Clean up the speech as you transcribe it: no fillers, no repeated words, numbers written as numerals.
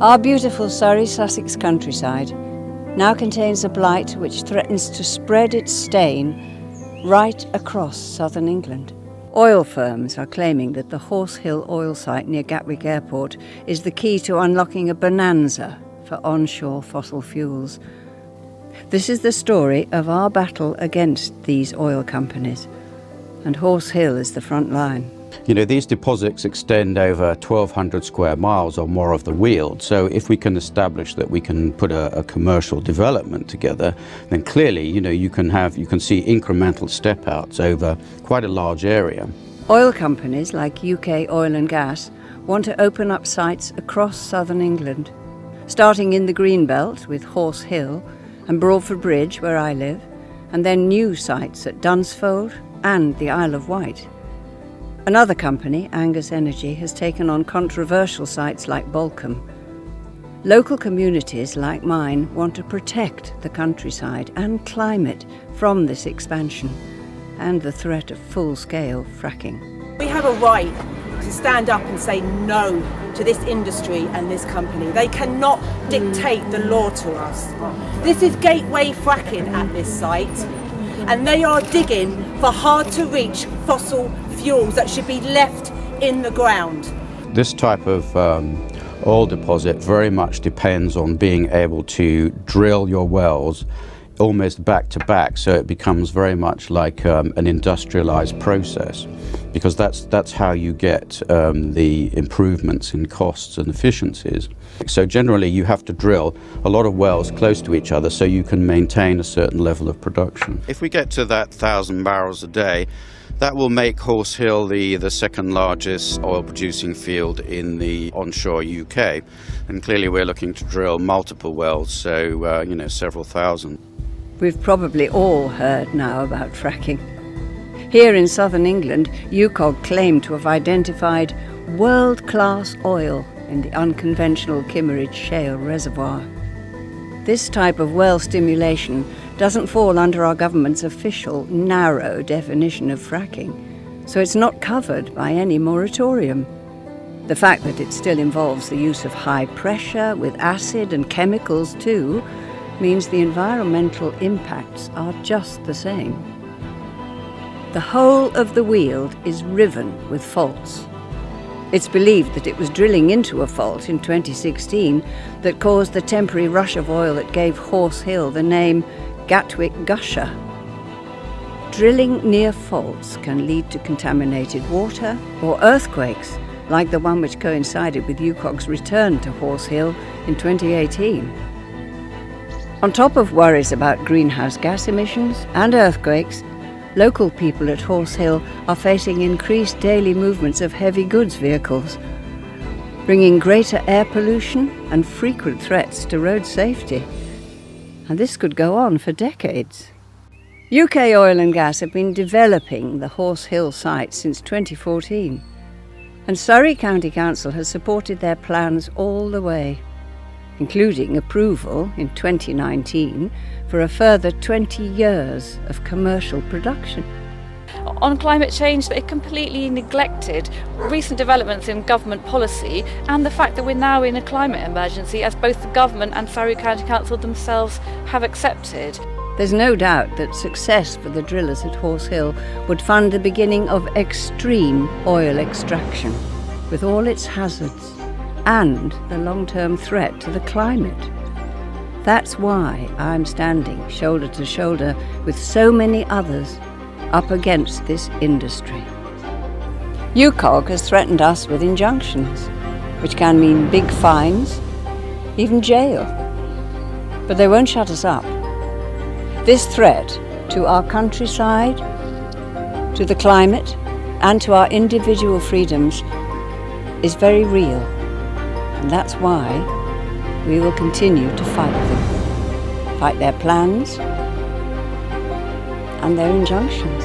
Our beautiful Surrey Sussex countryside now contains a blight which threatens to spread its stain right across southern England. Oil firms are claiming that the Horse Hill oil site near Gatwick Airport is the key to unlocking a bonanza for onshore fossil fuels. This is the story of our battle against these oil companies, and Horse Hill is the front line. You know, these deposits extend over 1,200 square miles or more of the Weald, so if we can establish that we can put a commercial development together, then clearly, you know, you can see incremental step outs over quite a large area. Oil companies like UK Oil and Gas want to open up sites across southern England, starting in the Greenbelt with Horse Hill and Broadford Bridge, where I live, and then new sites at Dunsfold and the Isle of Wight. Another company, Angus Energy, has taken on controversial sites like Bolcombe. Local communities like mine want to protect the countryside and climate from this expansion and the threat of full-scale fracking. We have a right to stand up and say no to this industry and this company. They cannot dictate the law to us. This is gateway fracking at this site, and they are digging for hard-to-reach fossil fuels that should be left in the ground. This type of oil deposit very much depends on being able to drill your wells almost back to back, so it becomes very much like an industrialized process, because that's how you get the improvements in costs and efficiencies. So generally you have to drill a lot of wells close to each other so you can maintain a certain level of production. If we get to that 1,000 barrels a day, that will make Horse Hill the second largest oil producing field in the onshore UK, and clearly we're looking to drill multiple wells, so you know, several thousand. We've probably all heard now about fracking. Here in southern England, UKOG claim to have identified world-class oil in the unconventional Kimmeridge Shale reservoir. This type of well stimulation doesn't fall under our government's official narrow definition of fracking, so it's not covered by any moratorium. The fact that it still involves the use of high pressure with acid and chemicals too means the environmental impacts are just the same. The whole of the Weald is riven with faults. It's believed that it was drilling into a fault in 2016 that caused the temporary rush of oil that gave Horse Hill the name Gatwick Gusher. Drilling near faults can lead to contaminated water or earthquakes, like the one which coincided with UKOG's return to Horse Hill in 2018. On top of worries about greenhouse gas emissions and earthquakes, local people at Horse Hill are facing increased daily movements of heavy goods vehicles, bringing greater air pollution and frequent threats to road safety. And this could go on for decades. UK Oil and Gas have been developing the Horse Hill site since 2014, and Surrey County Council has supported their plans all the way, including approval in 2019 for a further 20 years of commercial production. On climate change, they've completely neglected recent developments in government policy and the fact that we're now in a climate emergency, as both the government and Surrey County Council themselves have accepted. There's no doubt that success for the drillers at Horse Hill would fund the beginning of extreme oil extraction, with all its hazards and the long-term threat to the climate. That's why I'm standing shoulder to shoulder with so many others up against this industry. UKOG has threatened us with injunctions, which can mean big fines, even jail. But they won't shut us up. This threat to our countryside, to the climate, and to our individual freedoms is very real. And that's why we will continue to fight them, fight their plans and their injunctions.